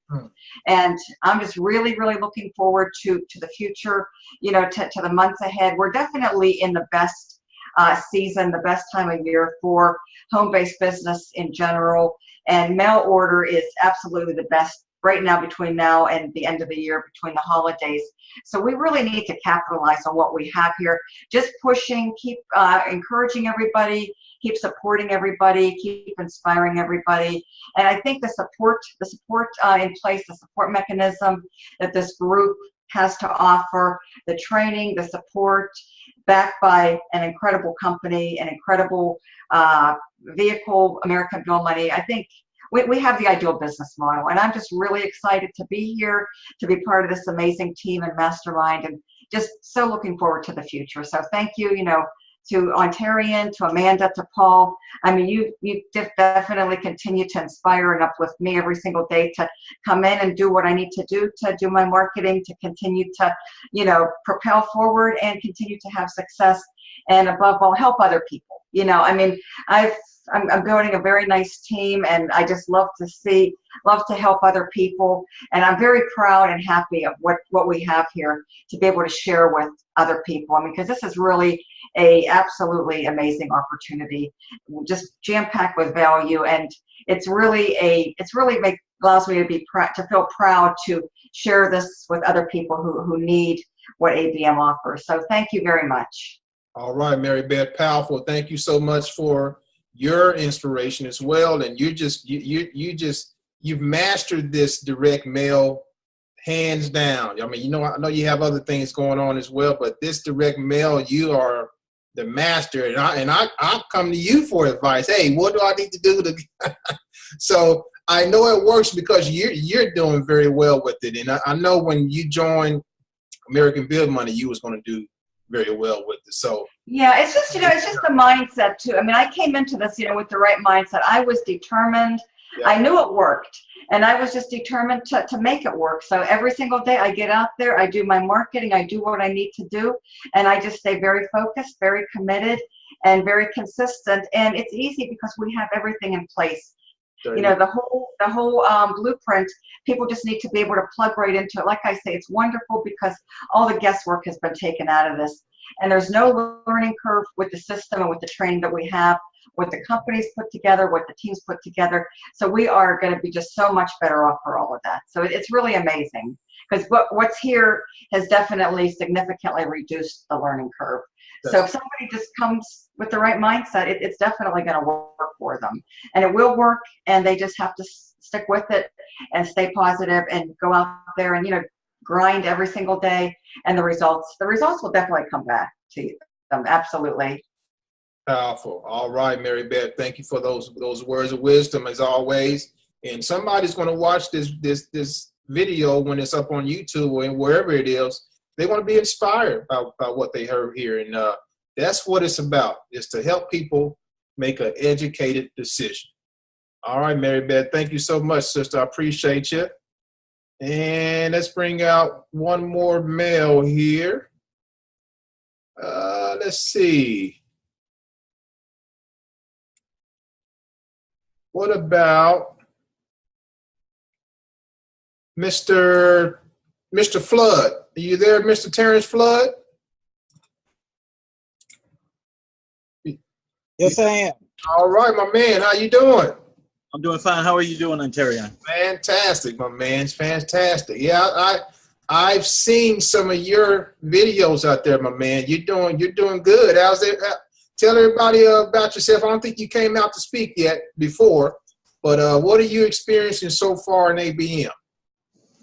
And I'm just really, really looking forward to the future, you know, to the months ahead. We're definitely in the best season, the best time of year for home-based business in general, and mail order is absolutely the best right now, between now and the end of the year, between the holidays. So we really need to capitalize on what we have here. Just pushing, keep encouraging everybody, keep supporting everybody, keep inspiring everybody. And I think the support in place, the support mechanism that this group has to offer, the training, the support, backed by an incredible company, an incredible vehicle, American Bill Money. I think we have the ideal business model, and I'm just really excited to be here, to be part of this amazing team and mastermind, and just so looking forward to the future. So thank you, you know, to Ontarian, to Amanda, to Paul. I mean, you definitely continue to inspire and uplift me every single day to come in and do what I need to do my marketing, to continue to, you know, propel forward and continue to have success, and above all, help other people. You know, I mean, I'm building a very nice team, and I just love to help other people. And I'm very proud and happy of what we have here to be able to share with other people. I mean, because this is really a absolutely amazing opportunity, just jam-packed with value. And it's really allows me to feel proud to share this with other people who need what ABM offers. So thank you very much. All right, Mary Beth, powerful. Thank you so much for your inspiration as well. And you've mastered this direct mail hands down. I mean, you know, I know you have other things going on as well, but this direct mail, you are the master. And I'll come to you for advice. Hey, what do I need to do to? So I know it works because you're doing very well with it. And I know when you joined American Bill Money, you was going to do very well with it. So yeah, it's just, you know, it's just the mindset too. I mean, I came into this, you know, with the right mindset. I was determined. Yeah. I knew it worked, and I was just determined to make it work. So every single day I get out there, I do my marketing, I do what I need to do, and I just stay very focused, very committed, and very consistent. And it's easy because we have everything in place. You know, the whole blueprint, people just need to be able to plug right into it. Like I say, it's wonderful because all the guesswork has been taken out of this. And there's no learning curve with the system and with the training that we have, what the companies put together, what the teams put together. So we are going to be just so much better off for all of that. So it's really amazing, because what's here has definitely significantly reduced the learning curve. So if somebody just comes with the right mindset, it's definitely going to work for them. And it will work, and they just have to stick with it and stay positive and go out there and, you know, grind every single day, and the results will definitely come back to them. Absolutely. Powerful. All right, Mary Beth, thank you for those words of wisdom as always. And somebody's going to watch this video when it's up on YouTube or wherever it is. They want to be inspired by what they heard here. And That's what it's about, is to help people make an educated decision. All right, Mary Beth, thank you so much, sister. I appreciate you. And let's bring out one more male here. Let's see. What about Mr. Flood? Are you there, Mr. Terrence Flood? Yes, I am. All right, my man. How you doing? I'm doing fine. How are you doing, Ontario? Fantastic, my man. It's fantastic. Yeah, I've seen some of your videos out there, my man. You're doing good. How's it? Tell everybody about yourself. I don't think you came out to speak yet before, but what are you experiencing so far in ABM?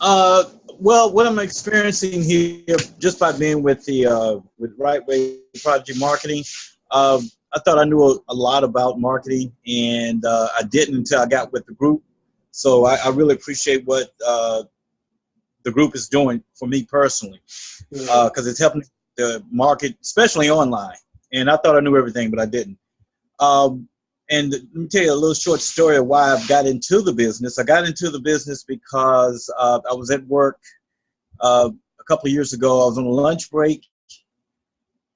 Well, what I'm experiencing here, just by being with the with Right Way Project Marketing, I thought I knew a lot about marketing, and I didn't until I got with the group. So I really appreciate what the group is doing for me personally, because it's helping the market, especially online. And I thought I knew everything, but I didn't. And let me tell you a little short story of why I've got into the business. I got into the business because I was at work a couple of years ago. I was on a lunch break,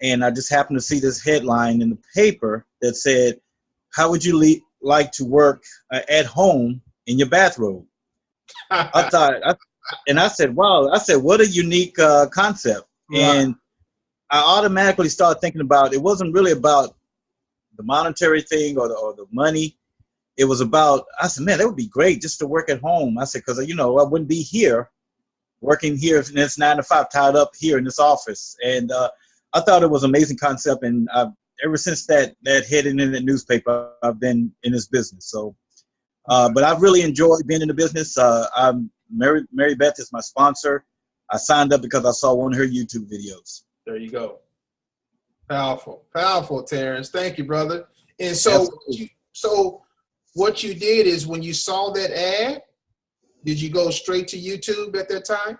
and I just happened to see this headline in the paper that said, "How would you like to work at home in your bathrobe?" I said, wow. I said, what a unique concept. Right. And I automatically started thinking about, it wasn't really about the monetary thing or the money. It was about, I said, man, that would be great just to work at home. I said, because, I wouldn't be here working here and it's 9 to 5 tied up here in this office. And I thought it was an amazing concept. And ever since that heading in the newspaper, I've been in this business. So, but I've really enjoyed being in the business. Mary Beth is my sponsor. I signed up because I saw one of her YouTube videos. There you go. Powerful, Terrence. Thank you, brother. And so, what you did is when you saw that ad, did you go straight to YouTube at that time?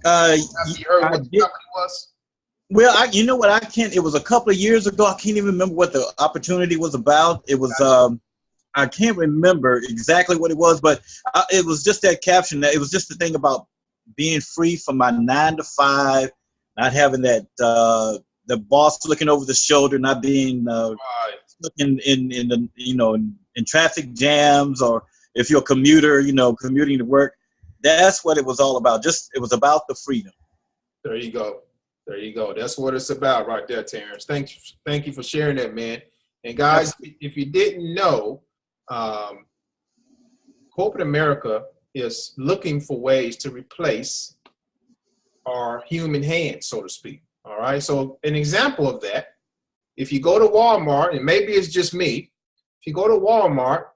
You heard what the company was? Well, you know what? It was a couple of years ago. I can't even remember what the opportunity was about. It was, gotcha. I can't remember exactly what it was, but it was just that caption. That it was just the thing about being free from my 9 to 5, not having that the boss looking over the shoulder, not being looking in traffic jams, or if you're a commuter, commuting to work. That's what it was all about. It was about the freedom. There you go. That's what it's about right there, Terrence. Thank you for sharing that, man. And guys, if you didn't know, corporate America is looking for ways to replace our human hands, so to speak. All right. So an example of that, if you go to Walmart, and maybe it's just me, if you go to Walmart,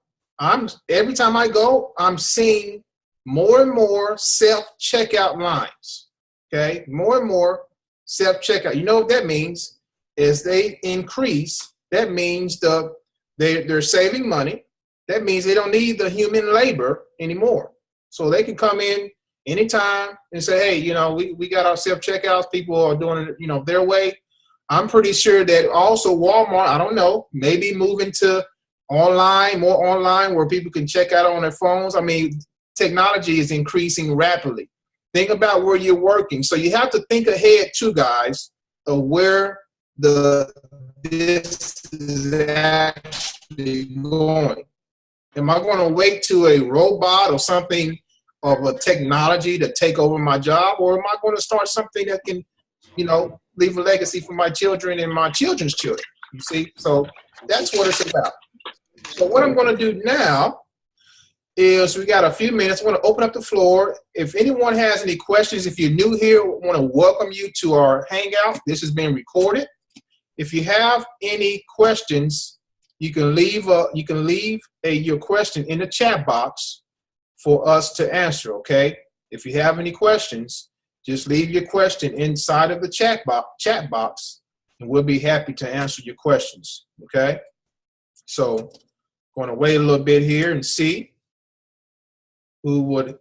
every time I go, I'm seeing more and more self-checkout lines. Okay, more and more self-checkout. You know what that means? As they increase, that means they're saving money. That means they don't need the human labor anymore. So they can come in anytime and say, hey, we got our self-checkouts. People are doing it, their way. I'm pretty sure that also Walmart, I don't know, maybe moving to more online where people can check out on their phones. I mean, technology is increasing rapidly. Think about where you're working. So you have to think ahead too, guys, of where this is actually going. Am I going to wait to a robot or something of a technology to take over my job, or am I going to start something that can, leave a legacy for my children and my children's children? You see, so that's what it's about. So what I'm going to do now is, we got a few minutes. I want to open up the floor. If anyone has any questions, if you're new here, I want to welcome you to our Hangout. This is being recorded. If you have any questions, you can leave your question in the chat box for us to answer, okay? If you have any questions, just leave your question inside of the chat box, and we'll be happy to answer your questions, okay? So, going to wait a little bit here and see who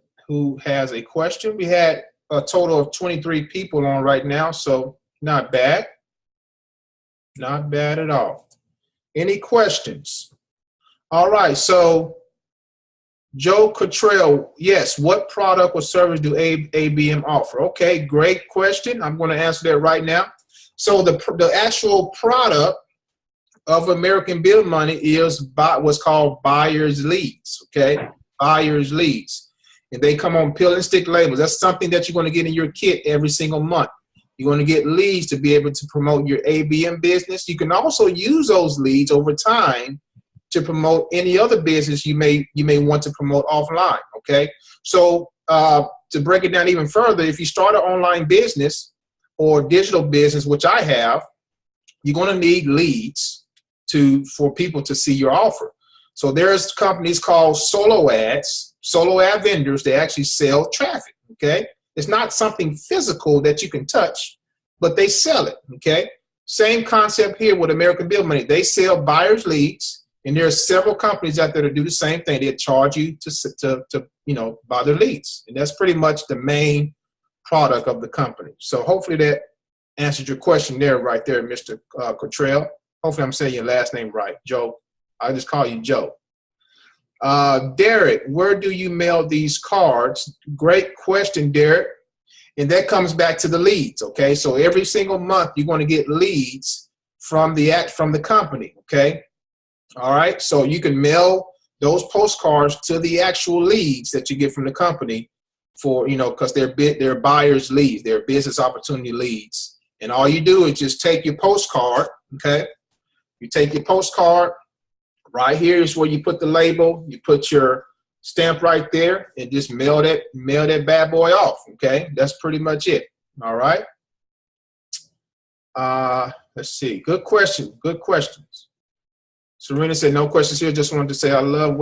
has a question. We had a total of 23 people on right now, so not bad. Not bad at all. Any questions? All right, so Joe Cottrell, yes, what product or service do ABM offer? Okay, great question. I'm going to answer that right now. So the actual product of American Bill Money is what's called buyer's leads, okay? Buyer's leads. And they come on pill and stick labels. That's something that you're going to get in your kit every single month. You're going to get leads to be able to promote your ABM business. You can also use those leads over time to promote any other business you may want to promote offline, okay? So to break it down even further, if you start an online business or digital business, which I have, you're going to need leads for people to see your offer. So there's companies called solo ad vendors. They actually sell traffic, okay? It's not something physical that you can touch, but they sell it, okay? Same concept here with American Bill Money. They sell buyers leads, and there are several companies out there that do the same thing. They charge you to buy their leads, and that's pretty much the main product of the company. So hopefully that answered your question there, right there, Mr. Cottrell. Hopefully I'm saying your last name right, Joe. I just call you Joe. Derek, where do you mail these cards? Great question, Derek. And that comes back to the leads, okay? So every single month you're going to get leads from the company, okay? All right, so you can mail those postcards to the actual leads that you get from the company for, because they're buyers leads, they're business opportunity leads. And all you do is just take your postcard, okay? You take your postcard, right here is where you put the label, you put your stamp right there, and just mail that bad boy off, okay? That's pretty much it, all right? Let's see, good question, good questions. Serena said, no questions here, just wanted to say I love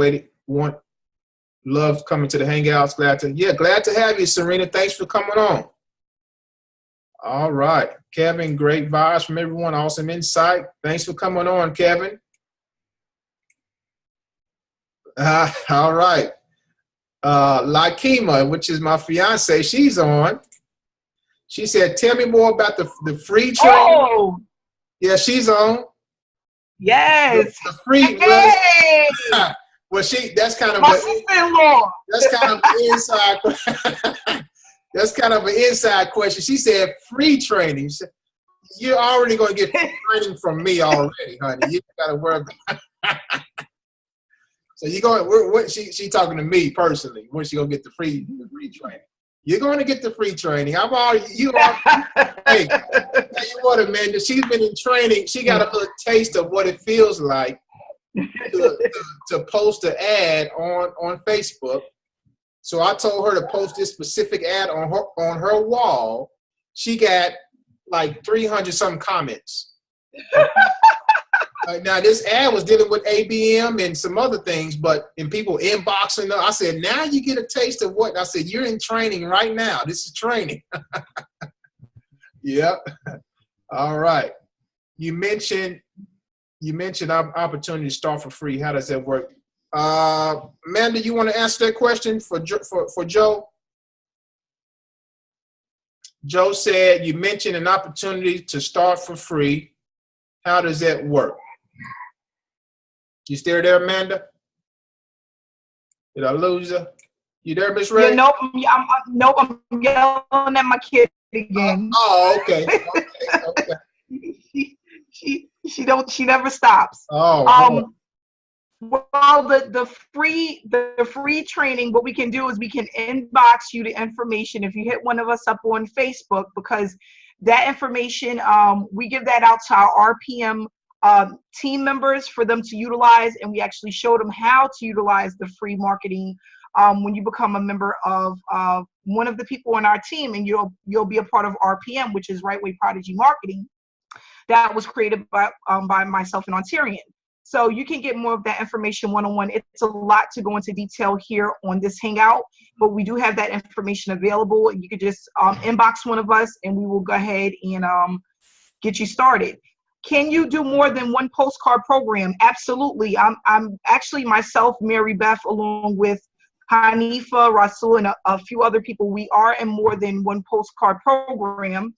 coming to the Hangouts, glad to have you, Serena, thanks for coming on. All right, Kevin, great vibes from everyone, awesome insight. Thanks for coming on, Kevin. All right. Lakima, which is my fiance, she's on. She said, tell me more about the free training. Oh. Yeah, she's on. Yes. The free. Hey. Well, that's kind of my sister-in-law. That's kind of an inside. That's kind of an inside question. She said, free training. You're already going to get free training from me already, honey. You got to worry about it. So you going? She talking to me personally. When's she gonna get the free training? You're going to get the free training. Hey, tell you what, Amanda. She's been in training. She got a little taste of what it feels like to post an ad on Facebook. So I told her to post this specific ad on her wall. She got like 300 some comments. Now this ad was dealing with ABM and some other things, and people inboxing her. I said, now you get a taste of what? I said, you're in training right now. This is training. Yep. All right. You mentioned opportunity to start for free. How does that work? Amanda, you want to answer that question for Joe? Joe said, you mentioned an opportunity to start for free. How does that work? You still there, Amanda? Did I lose her? You there, Miss Ray? Yeah, I'm yelling at my kid again. Okay. She never stops. Oh. Well, the free training, what we can do is we can inbox you the information if you hit one of us up on Facebook, because that information, we give that out to our RPM team members for them to utilize, and we actually show them how to utilize the free marketing when you become a member of one of the people on our team, and you'll be a part of RPM, which is Right Way Prodigy Marketing, that was created by myself and Ontarian. So you can get more of that information one-on-one. It's a lot to go into detail here on this Hangout, but we do have that information available. You could just inbox one of us, and we will go ahead and get you started. Can you do more than one postcard program? Absolutely. I'm actually myself, Mary Beth, along with Hanifa, Rasul, and a few other people. We are in more than one postcard program.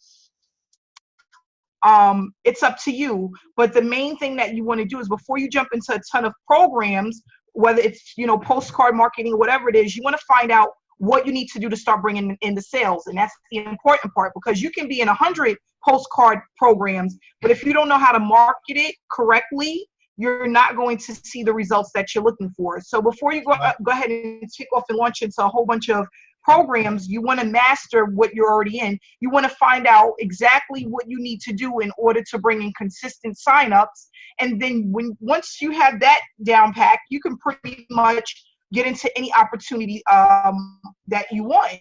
it's up to you. But the main thing that you want to do is before you jump into a ton of programs, whether it's, you know, postcard marketing or whatever it is, you want to find out what you need to do to start bringing in the sales. And that's the important part, because you can be in 100 postcard programs, but if you don't know how to market it correctly, you're not going to see the results that you're looking for. So before you go ahead and take off and launch into a whole bunch of programs, you want to master what you're already in. You want to find out exactly what you need to do in order to bring in consistent signups. And then once you have that down pat, you can pretty much get into any opportunity that you want.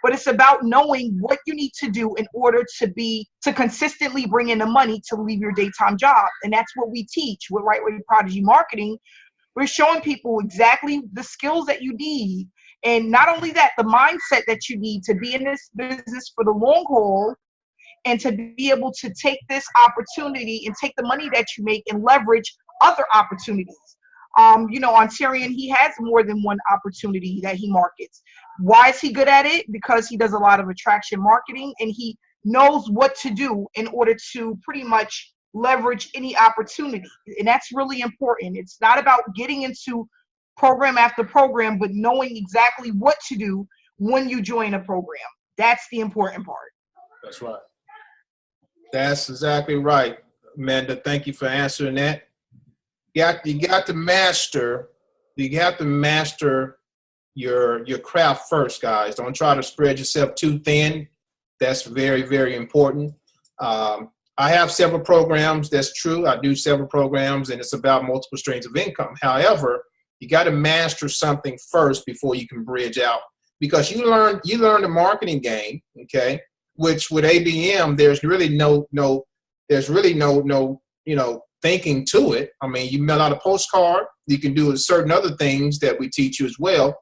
But it's about knowing what you need to do in order to consistently bring in the money to leave your daytime job. And that's what we teach with Right Way Prodigy Marketing. We're showing people exactly the skills that you need. And not only that, the mindset that you need to be in this business for the long haul, and to be able to take this opportunity and take the money that you make and leverage other opportunities. You know, on Tyrion, he has more than one opportunity that he markets. Why is he good at it? Because he does a lot of attraction marketing, and he knows what to do in order to pretty much leverage any opportunity. And that's really important. It's not about getting into program after program, but knowing exactly what to do when you join a program. That's the important part. That's right. That's exactly right, Amanda. Thank you for answering that. You got to master your craft first, guys. Don't try to spread yourself too thin. That's very, very important. I have several programs. That's true. I do several programs, and it's about multiple streams of income. However, you got to master something first before you can bridge out, because you learn the marketing game, okay? Which with ABM, there's really no thinking to it. I mean, you mail out a postcard. You can do certain other things that we teach you as well,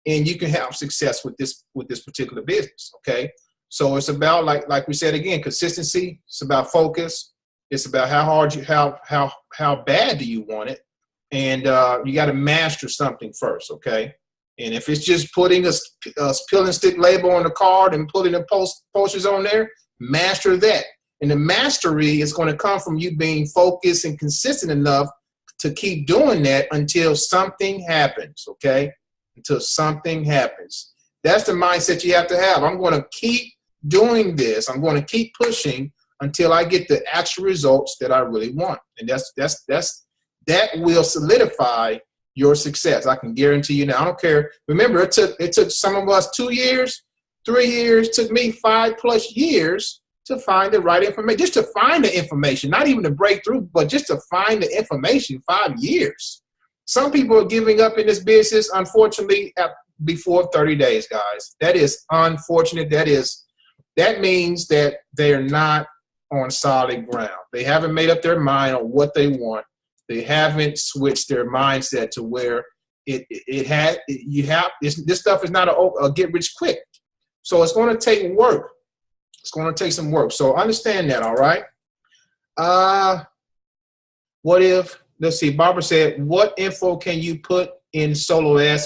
and you can have success with this particular business. Okay, so it's about like we said again, consistency. It's about focus. It's about how bad do you want it, and you got to master something first. Okay, and if it's just putting a peel and stick label on the card and putting the posters on there, master that. And the mastery is going to come from you being focused and consistent enough to keep doing that until something happens, okay? Until something happens. That's the mindset you have to have. I'm going to keep doing this. I'm going to keep pushing until I get the actual results that I really want. And that will solidify your success. I can guarantee you now. I don't care. Remember, it took some of us 2 years, 3 years, took me 5+ years to find the right information, just to find the information, not even to break through, but just to find the information. 5 years. Some people are giving up in this business, unfortunately, before 30 days, guys. That is unfortunate. That means that they're not on solid ground. They haven't made up their mind on what they want. They haven't switched their mindset to where this stuff is not a get rich quick. So it's going to take work. It's going to take some work. So understand that, all right? Let's see, Barbara said, what info can you put in solo ads?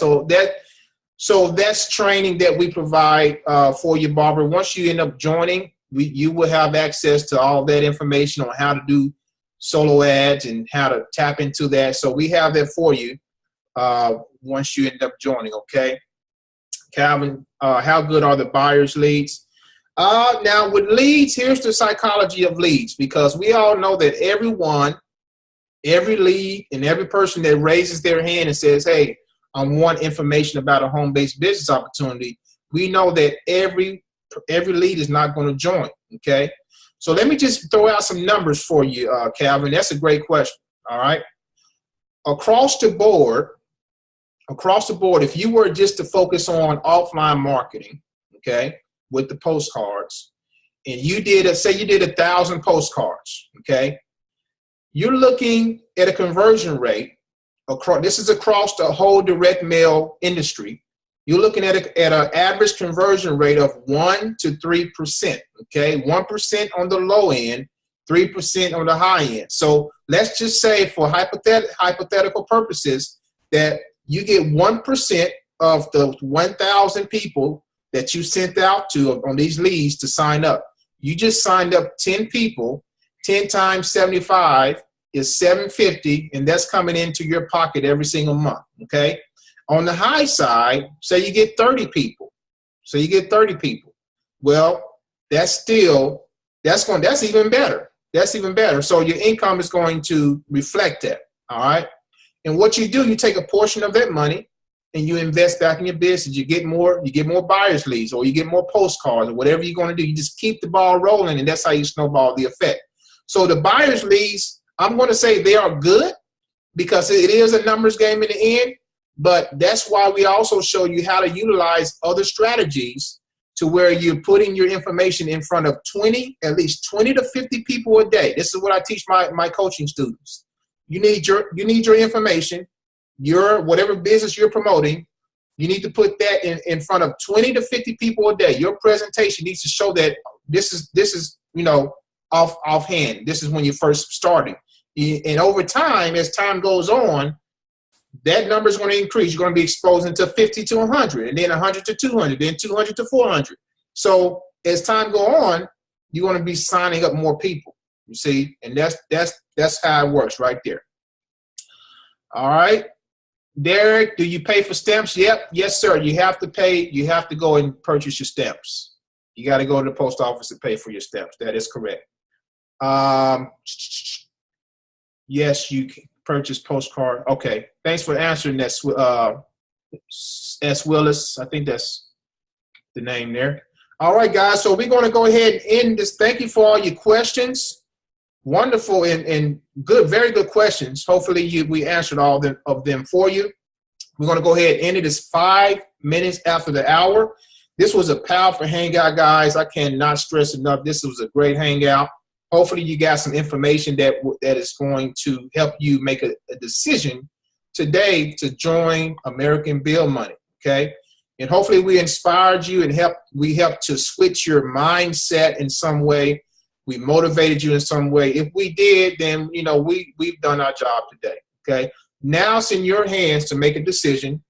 So that's training that we provide for you, Barbara. Once you end up joining, you will have access to all that information on how to do solo ads and how to tap into that. So we have that for you once you end up joining, okay? Calvin, how good are the buyer's leads? Now with leads, here's the psychology of leads, because we all know that every lead and every person that raises their hand and says, hey, I want information about a home-based business opportunity, we know that every lead is not going to join, okay? So let me just throw out some numbers for you, Calvin. That's a great question, all right? Across the board, if you were just to focus on offline marketing, okay, with the postcards, and you did 1,000 postcards, okay, you're looking at a conversion rate this is across the whole direct mail industry. You're looking at an average conversion rate of 1 to 3%, okay? 1% on the low end, 3% on the high end. So let's just say for hypothetical purposes that you get 1% of the 1,000 people that you sent out to on these leads to sign up. You just signed up 10 people, 10 times 75 is 750, and that's coming into your pocket every single month, okay? On the high side, say you get 30 people. So you get 30 people. Well, that's even better. That's even better. So your income is going to reflect that, all right? And what you do, you take a portion of that money and you invest back in your business. You get more buyer's leads, or you get more postcards, or whatever you're going to do. You just keep the ball rolling, and that's how you snowball the effect. So the buyer's leads, I'm going to say they are good because it is a numbers game in the end, but that's why we also show you how to utilize other strategies to where you're putting your information in front of at least 20 to 50 people a day. This is what I teach my coaching students. You need your information, whatever business you're promoting, you need to put that in front of 20 to 50 people a day. Your presentation needs to show that this is offhand. This is when you're first starting. And over time, as time goes on, that number is going to increase. You're going to be exposing to 50 to 100, and then 100 to 200, then 200 to 400. So as time go on, you're going to be signing up more people. You see, and that's how it works right there. All right, Derek, do you pay for stamps? Yep, yes, sir. You have to pay. You have to go and purchase your stamps. You got to go to the post office to pay for your stamps. That is correct. Yes, you can purchase postcard. Okay, thanks for answering that, S. Willis. I think that's the name there. All right, guys, so we're going to go ahead and end this. Thank you for all your questions. Wonderful and good, very good questions. Hopefully we answered all of them for you. We're going to go ahead and end it. It's 5 minutes after the hour. This was a powerful hangout, guys. I cannot stress enough. This was a great hangout. Hopefully you got some information that is going to help you make a decision today to join American Bill Money, okay? And hopefully we inspired you and we helped to switch your mindset in some way. We motivated you in some way. If we did, then, we've done our job today, okay? Now it's in your hands to make a decision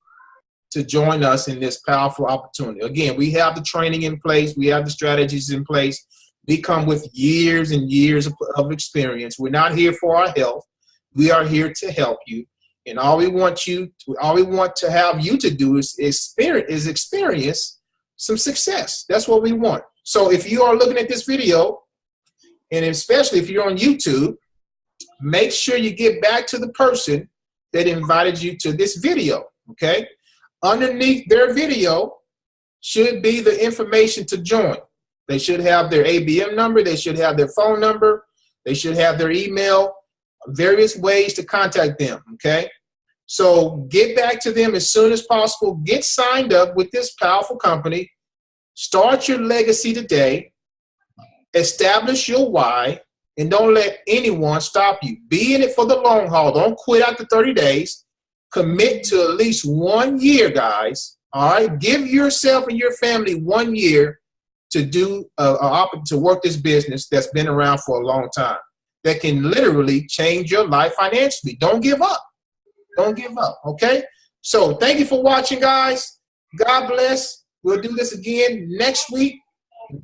to join us in this powerful opportunity. Again, we have the training in place. We have the strategies in place. We come with years and years of experience. We're not here for our health. We are here to help you. And all we want to have you to do is experience some success. That's what we want. So if you are looking at this video, and especially if you're on YouTube, make sure you get back to the person that invited you to this video, okay? Underneath their video should be the information to join. They should have their ABM number. They should have their phone number. They should have their email, various ways to contact them, okay? So get back to them as soon as possible. Get signed up with this powerful company. Start your legacy today. Establish your why, and don't let anyone stop you. Be in it for the long haul. Don't quit after 30 days. Commit to at least 1 year, guys. All right? Give yourself and your family 1 year to to work this business that's been around for a long time, that can literally change your life financially. Don't give up. Don't give up, okay? So thank you for watching, guys. God bless. We'll do this again next week.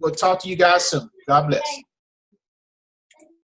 We'll talk to you guys soon. God bless.